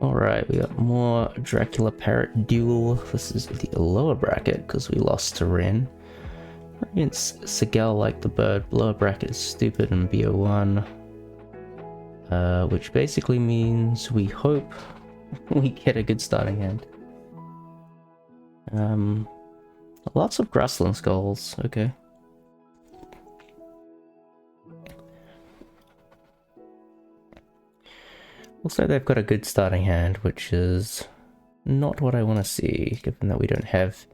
Alright, we got more Dracula Parrot Duel. This is the lower bracket because we lost to Ren. Against SegalLikeTheBird. Lower bracket is stupid and BO1. Which basically means we hope we get a good starting hand. Lots of grassland skulls, okay. Also, they've got a good starting hand, which is not what I want to see, given that we don't have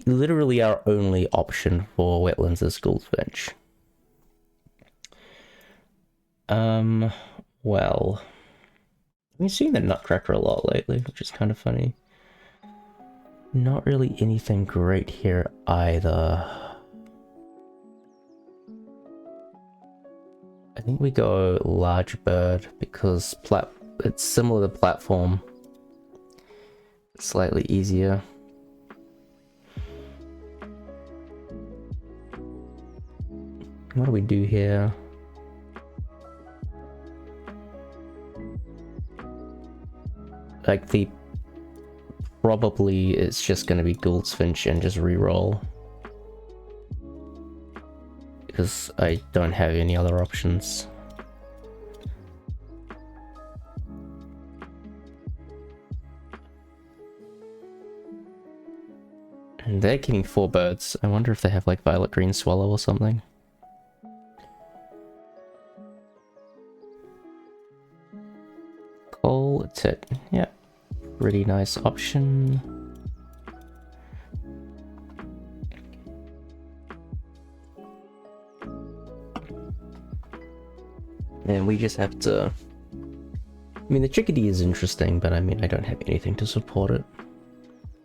literally our only option for wetlands is Goldfinch. Well, I've been seeing the Nutcracker a lot lately, which is kind of funny. Not really anything great here either. I think we go large bird because it's similar to platform. It's slightly easier. What do we do here? Like probably it's just gonna be Goldfinch and just reroll. Because I don't have any other options. And they're getting 4 birds. I wonder if they have like Violet Green Swallow or something. Coal, it's it. Yeah. Really nice option. And we just have to... I mean, the chickadee is interesting, but I mean, I don't have anything to support it.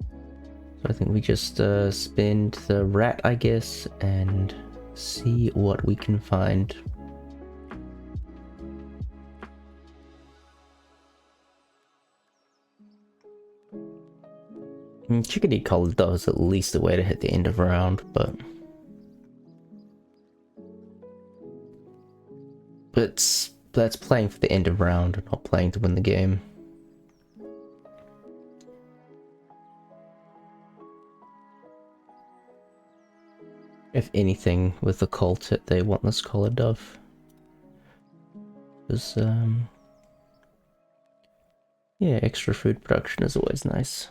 So I think we just spend the rat, I guess, and see what we can find. Chickadee color does at least a way to hit the end of round, but... that's playing for the end of round and not playing to win the game. If anything, with the cult hit, they want this collar dove. Because, yeah, extra food production is always nice.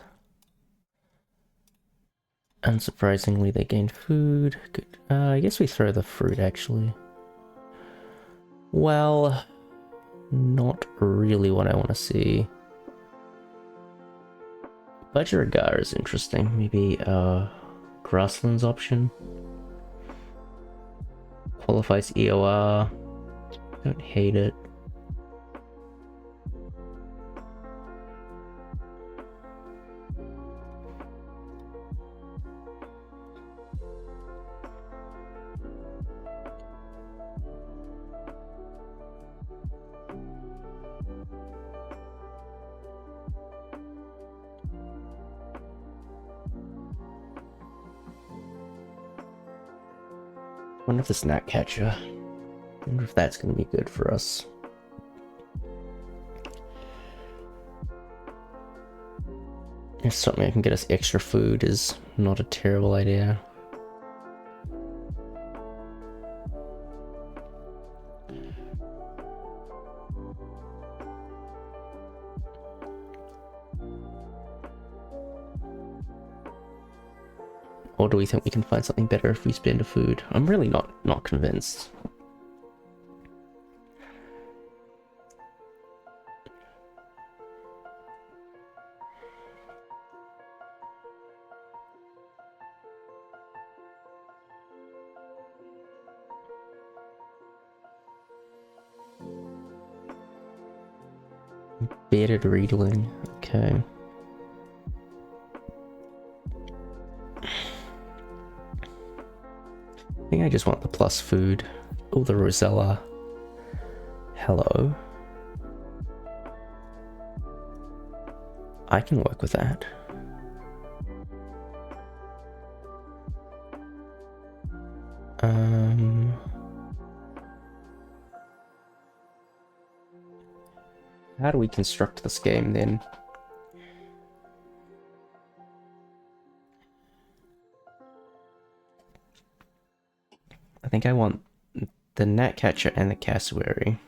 Unsurprisingly, they gained food. Good. I guess we throw the fruit, actually. Well, not really what I want to see. Budgerigar is interesting. Maybe Grasslands option. Qualifies EOR. Don't hate it. Wonder if the snack catcher. Wonder if that's gonna be good for us. If something that can get us extra food is not a terrible idea. Or do we think we can find something better if we spend a food? I'm really not convinced. Bearded Reedling, okay. I think I just want the plus food. Oh, the Rosella. Hello. I can work with that. How do we construct this game then? I think I want the gnatcatcher and the cassowary.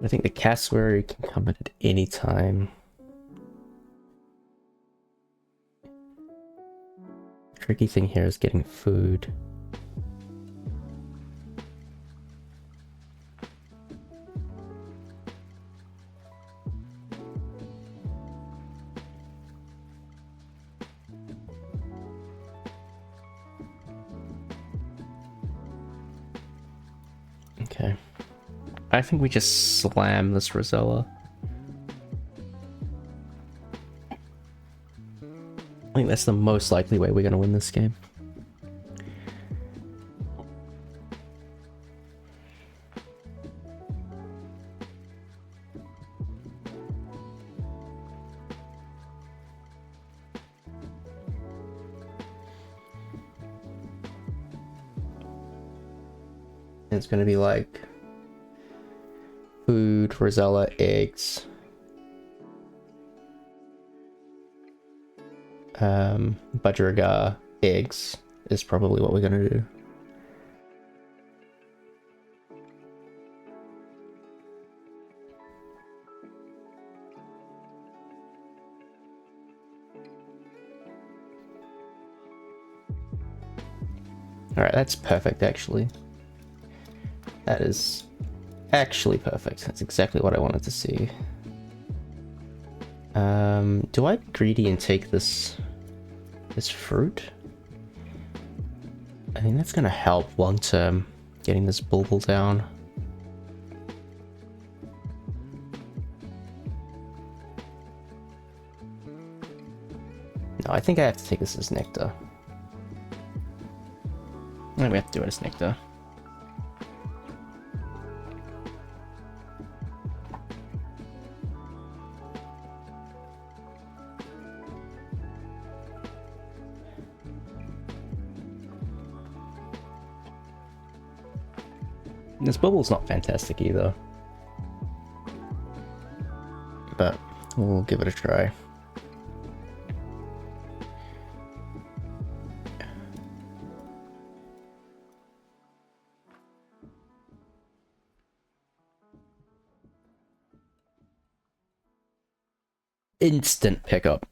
I think the cassowary can come in at any time. Tricky thing here is getting food. Okay. I think we just slam this Rosella. I think that's the most likely way we're going to win this game. It's going to be like food, Rosella, eggs. Budgerigar, eggs is probably what we're going to do. Alright, that's perfect actually. That is actually perfect. That's exactly what I wanted to see. Do I greedy and take this fruit? I think that's gonna help long term getting this bulbul down. No, I think I have to take this as nectar. And we have to do it as nectar. This bubble's not fantastic either, but we'll give it a try. Instant pickup.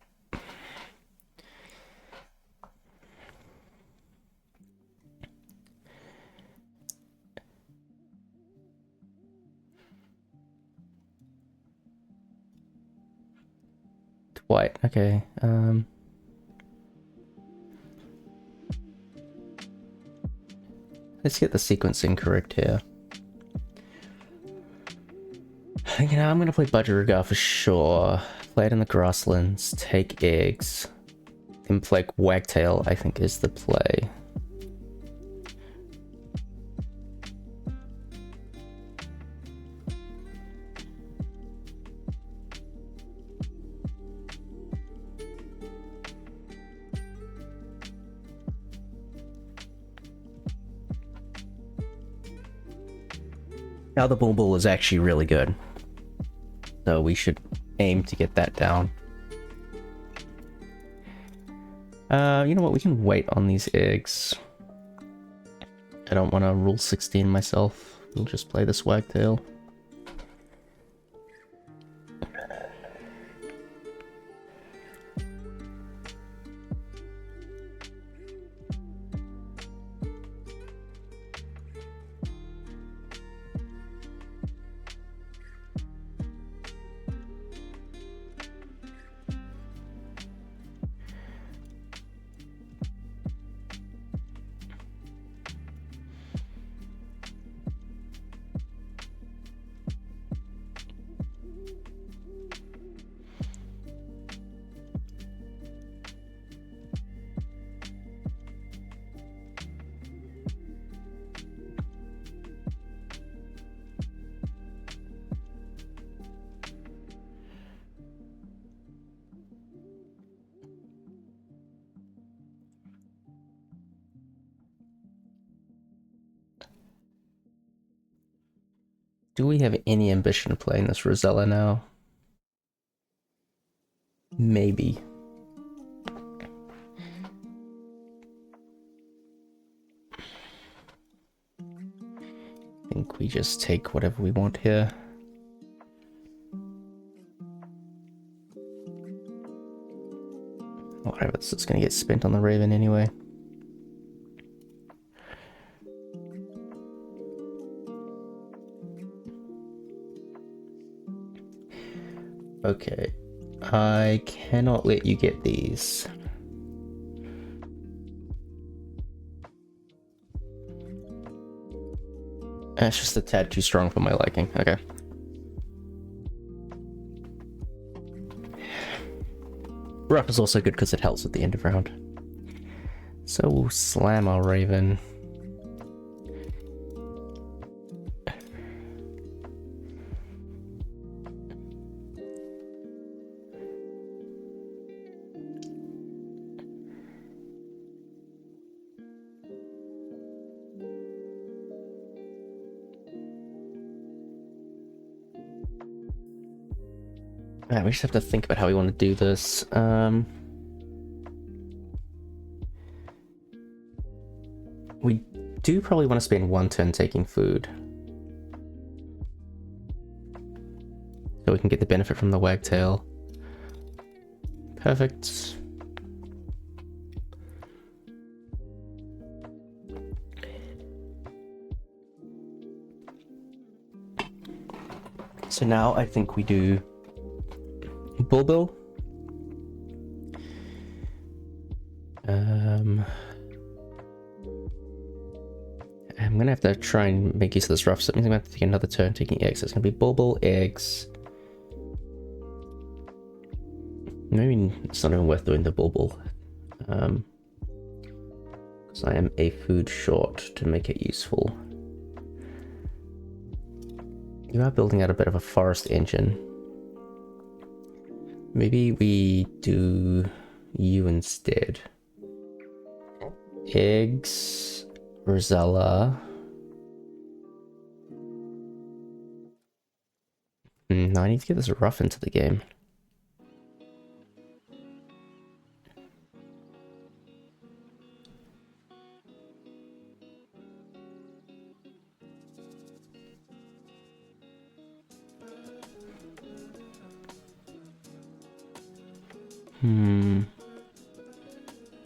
White, okay. Let's get the sequencing correct here. You know, I'm gonna play Budgerigar for sure. Play it in the grasslands, take eggs, then play Wagtail, I think is the play. Now the bulbul is actually really good, so we should aim to get that down. You know what, we can wait on these eggs. I don't want to rule 16 myself. We'll just play this Wagtail. Do we have any ambition of playing this Rosella now? Maybe. I think we just take whatever we want here. Whatever, it's just gonna get spent on the Raven anyway. Okay, I cannot let you get these. That's just a tad too strong for my liking. Okay. Rough is also good because it helps at the end of round. So we'll slam our Raven. We just have to think about how we want to do this. We do probably want to spend one turn taking food, so we can get the benefit from the wagtail. Perfect. So now I think we do Bulbil. I'm gonna have to try and make use of this rough, so it means I'm gonna have to take another turn taking eggs. So it's gonna be Bulbil, eggs. Maybe it's not even worth doing the Bulbil. Because I am a food short to make it useful. You are building out a bit of a forest engine. Maybe we do you instead. Eggs, Rosella. No, I need to get this rough into the game.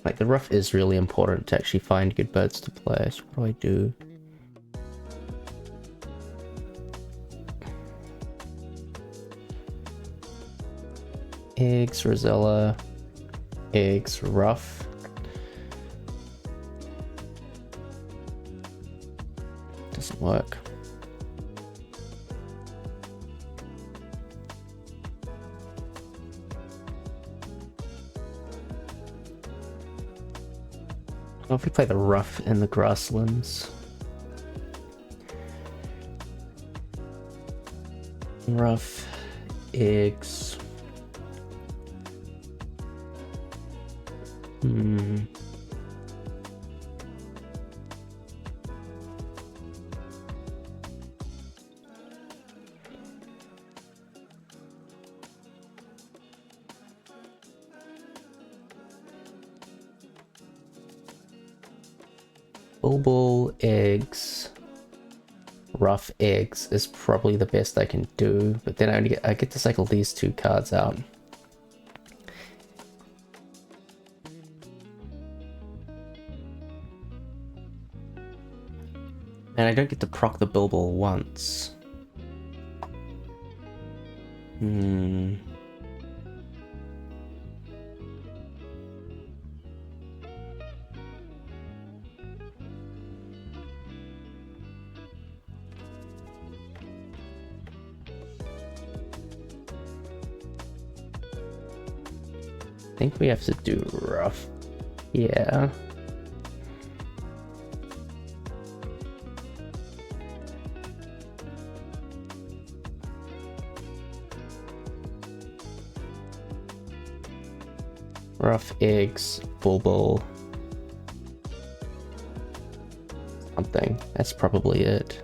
Like, the rough is really important to actually find good birds to play, so what do I do? Eggs, Rosella, eggs, rough. Doesn't work. What if we play the rough in the grasslands? Rough, eggs. Bulbil, eggs, rough, eggs is probably the best I can do, but then I get to cycle these two cards out. And I don't get to proc the Bulbil once. I think we have to do rough. Yeah. Rough, eggs, Bulbil. Something. That's probably it.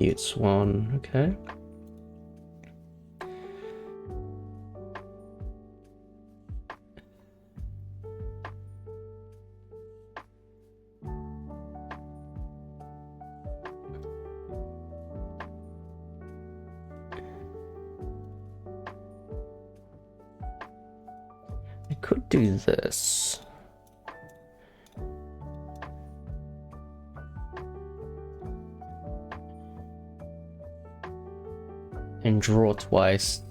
Mute Swan, okay. I could do this. And draw twice.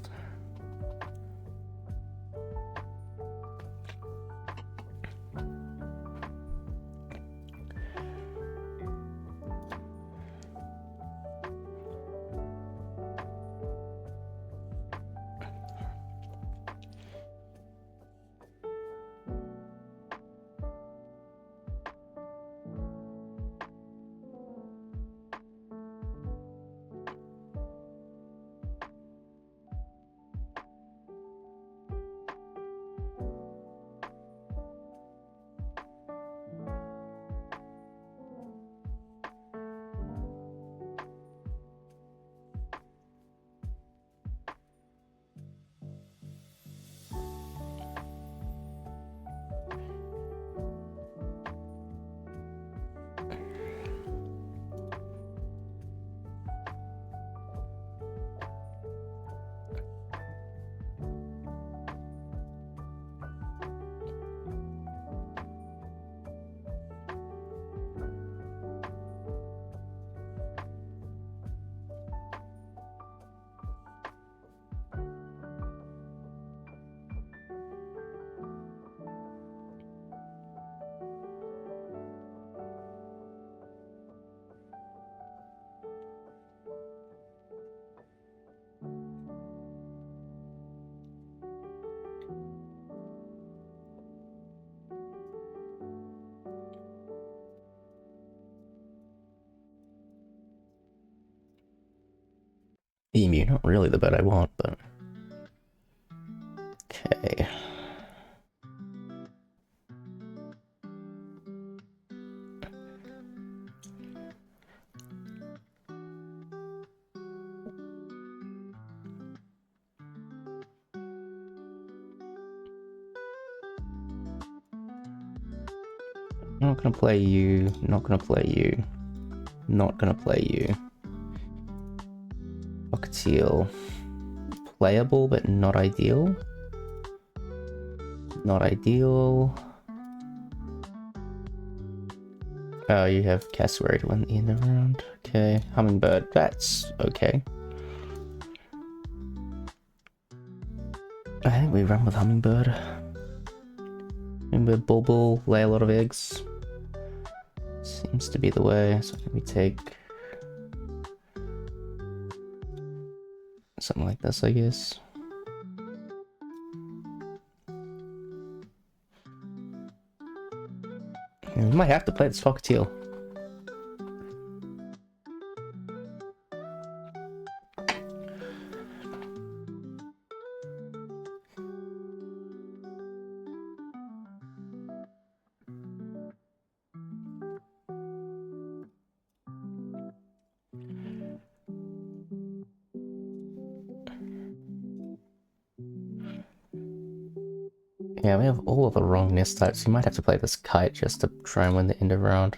Emu, not really the bird I want, but... Okay. Not gonna play you, not gonna play you, not gonna play you. Cockatiel. Playable, but not ideal. Not ideal. Oh, you have cassowary to win the end of the round. Okay, hummingbird, that's okay. I think we run with hummingbird. Hummingbird, bulbul, lay a lot of eggs. Seems to be the way, so I think we take... something like this, I guess. We might have to play this cockatiel. Yeah, we have all of the wrong nest types. You might have to play this kite just to try and win the end of round.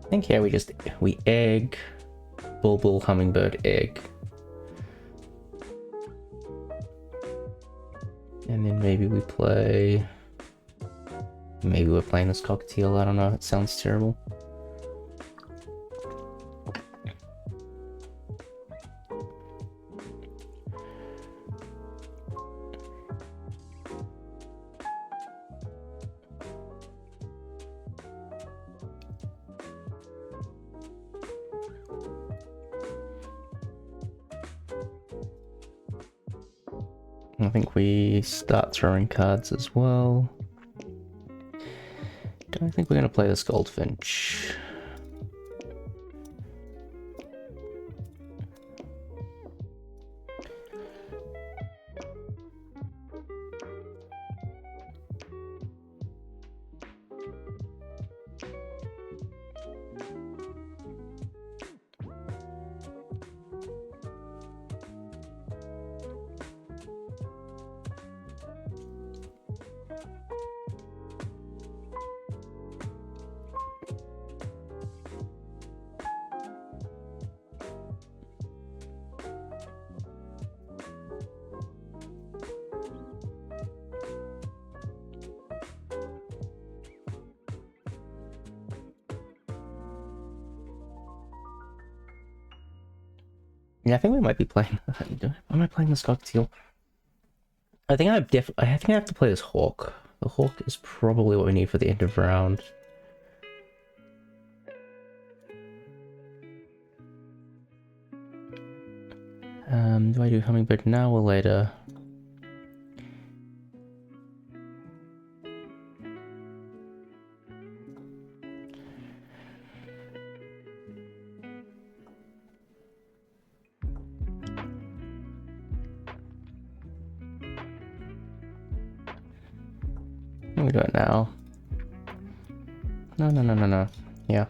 I think here we egg, bulbul, hummingbird, egg. And then maybe we play... maybe we're playing this cockatiel, I don't know, it sounds terrible. I think we start throwing cards as well. Don't think we're going to play this goldfinch. Yeah, I think we might be playing. Am I playing this cocktail? I think I think I have to play this hawk. The hawk is probably what we need for the end of round. Do I do hummingbird now or later? We do it now. No. Yeah.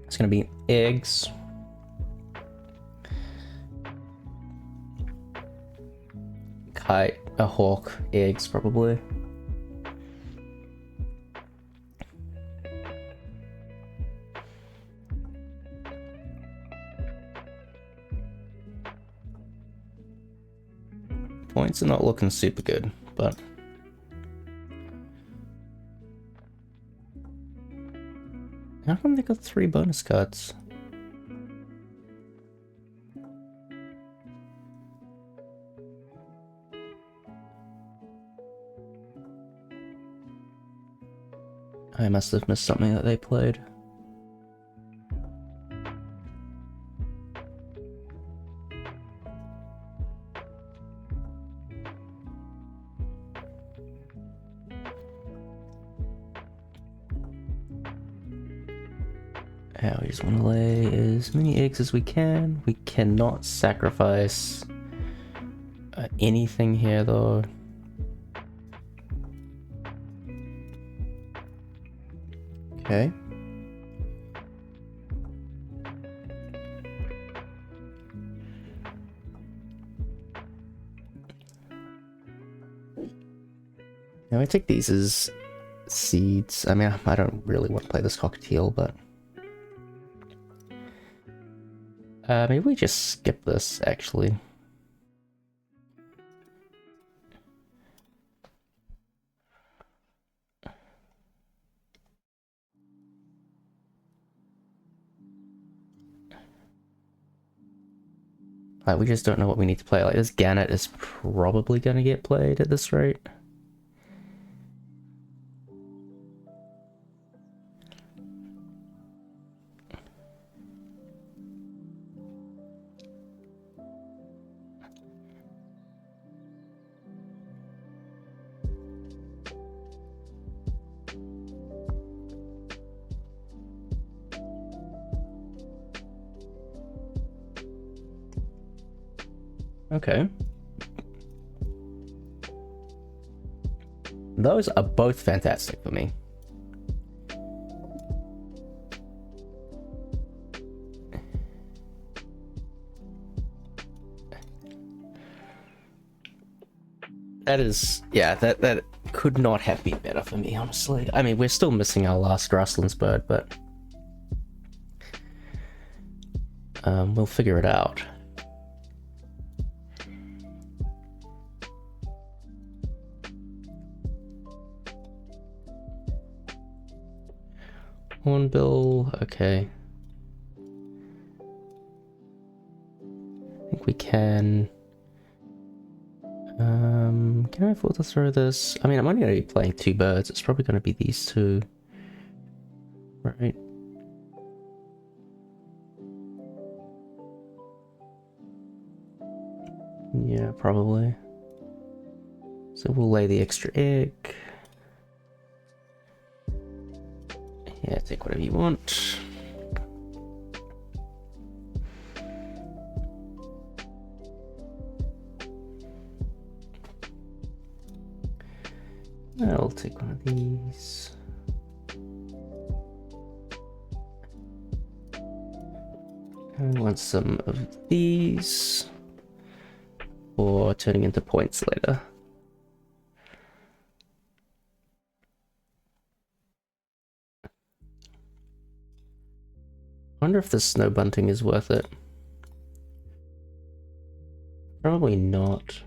It's gonna be eggs. Kite, a hawk, eggs probably. Points are not looking super good, but how come they got 3 bonus cards? I must have missed something that they played. Yeah, we just want to lay as many eggs as we can. We cannot sacrifice anything here though. Okay. Now I take these as seeds. I mean, I don't really want to play this cockatiel, but maybe we just skip this, actually. Like, we just don't know what we need to play. Like, this Gannet is probably gonna get played at this rate. Okay. Those are both fantastic for me. That is, yeah, that could not have been better for me, honestly. I mean, we're still missing our last grasslands bird, but we'll figure it out. Hornbill, okay. I think we can... can I afford to throw this? I mean, I'm only going to be playing 2 birds. It's probably going to be these 2. Right. Yeah, probably. So we'll lay the extra egg. Yeah, take whatever you want. I'll take one of these. I want some of these for turning into points later. I wonder if the snow bunting is worth it. Probably not.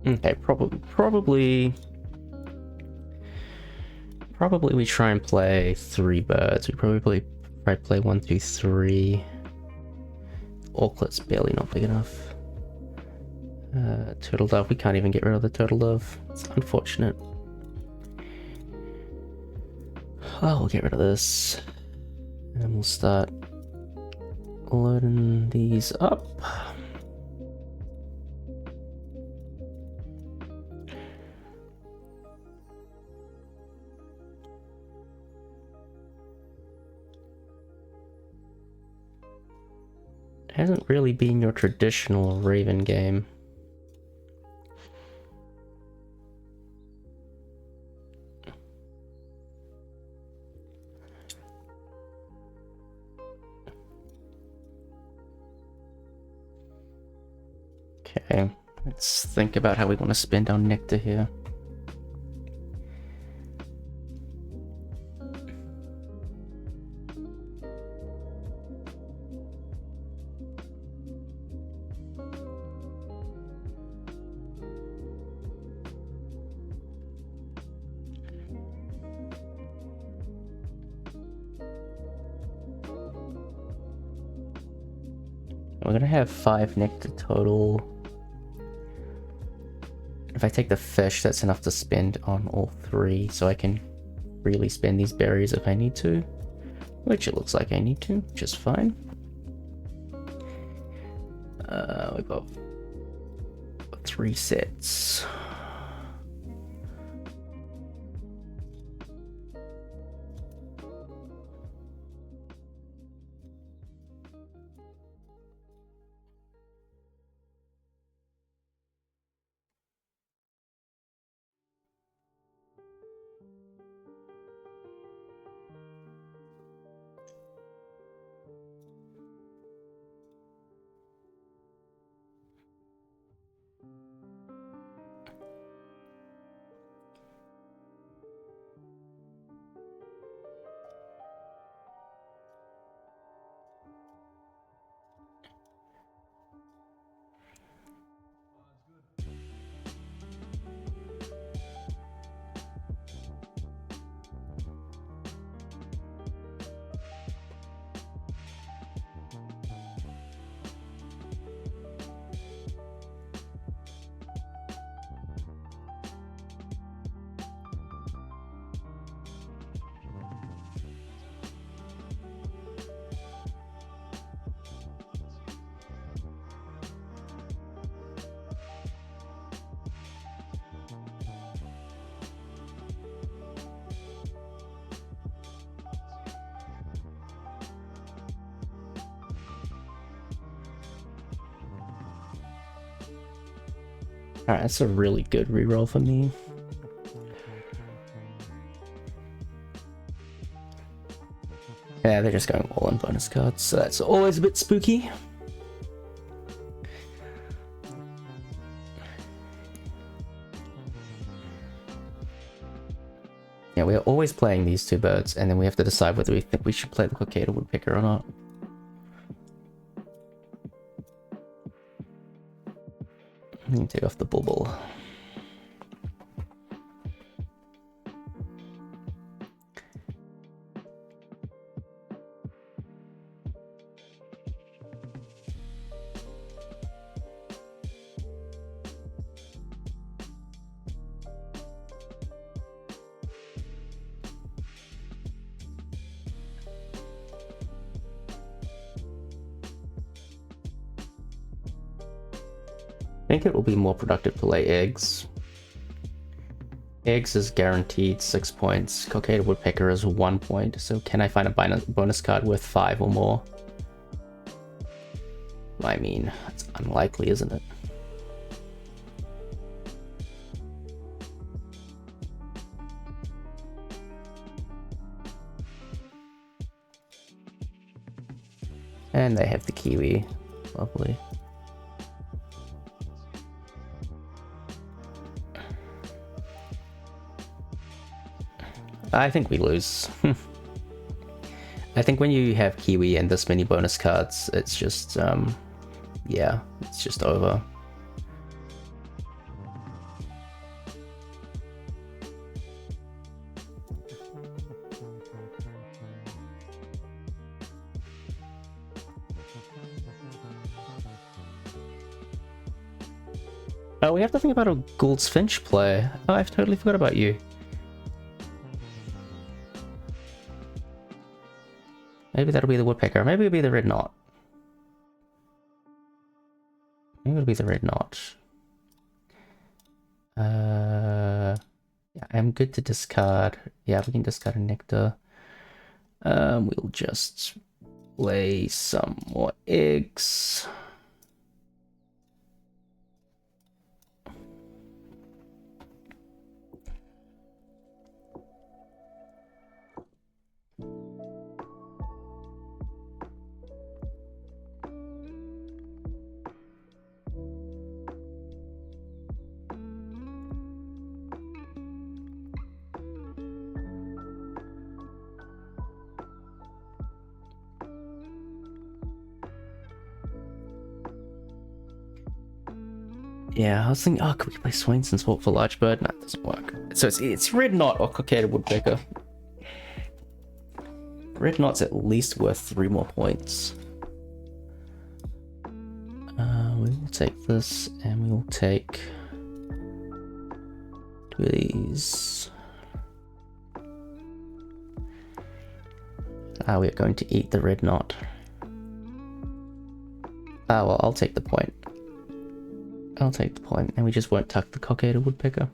Okay, probably we try and play 3 birds. We probably play 1, 2, 3. Auklet's barely not big enough. Turtle dove, we can't even get rid of the turtle dove. It's unfortunate. Oh, we'll get rid of this. And we'll start loading these up. Hasn't really been your traditional Raven game. Okay, let's think about how we want to spend our nectar here. We're gonna have 5 nectar total. If I take the fish, that's enough to spend on all 3, so I can really spend these berries if I need to, which it looks like I need to, which is fine. We've got 3 sets. Alright, that's a really good reroll for me. Yeah, they're just going all in bonus cards, so that's always a bit spooky. Yeah, we're always playing these 2 birds, and then we have to decide whether we think we should play the Cockaded Woodpecker or not. You can take off the bubble. I think it will be more productive to lay eggs. Eggs is guaranteed 6 points. Cockaded Woodpecker is 1 point. So can I find a bonus card worth 5 or more? I mean, it's unlikely, isn't it? And they have the kiwi. Lovely. I think we lose. I think when you have kiwi and this many bonus cards, it's just, yeah, it's just over. Oh, we have to think about a Gould's Finch play. Oh, I've totally forgot about you. Maybe that'll be the Woodpecker. Maybe it'll be the Red Knot. Maybe it'll be the Red Knot. Yeah, I'm good to discard. Yeah, we can discard a Nectar. We'll just lay some more eggs. Yeah, I was thinking, oh, could we play Swainson's Walk for Large Bird? No, it doesn't work. So it's Red Knot or Cockaded Woodpecker. Red Knot's at least worth 3 more points. We will take this, and we will take 2 of these. We're going to eat the Red Knot. Well, I'll take the point. I'll take the point, and we just won't tuck the Cockaded Woodpecker.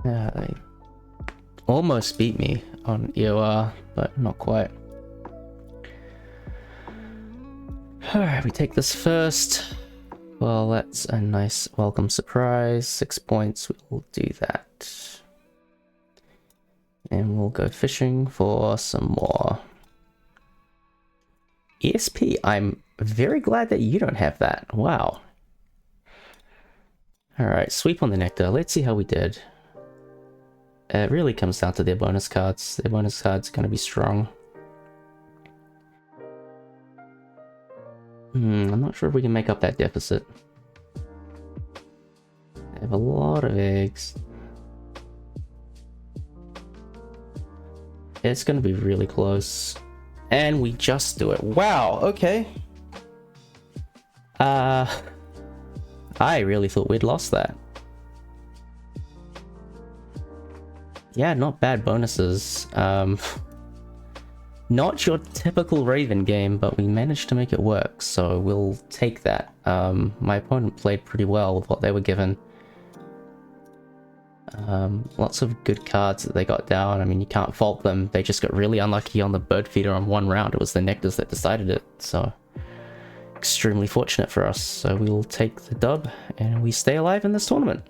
They almost beat me on EOR, but not quite. Alright, we take this first. Well, that's a nice welcome surprise. 6 points, we'll do that. And we'll go fishing for some more. ESP, I'm very glad that you don't have that. Wow. Alright, sweep on the Nectar. Let's see how we did. It really comes down to their bonus cards. Their bonus cards are going to be strong. I'm not sure if we can make up that deficit. They have a lot of eggs. It's going to be really close. And we just do it. Wow, okay. I really thought we'd lost that. Yeah, not bad bonuses. Not your typical Raven game, but we managed to make it work, so we'll take that. My opponent played pretty well with what they were given. Lots of good cards that they got down. I mean, you can't fault them. They just got really unlucky on the bird feeder on one round. It was the Nectars that decided it, so extremely fortunate for us. So we will take the dub, and we stay alive in this tournament.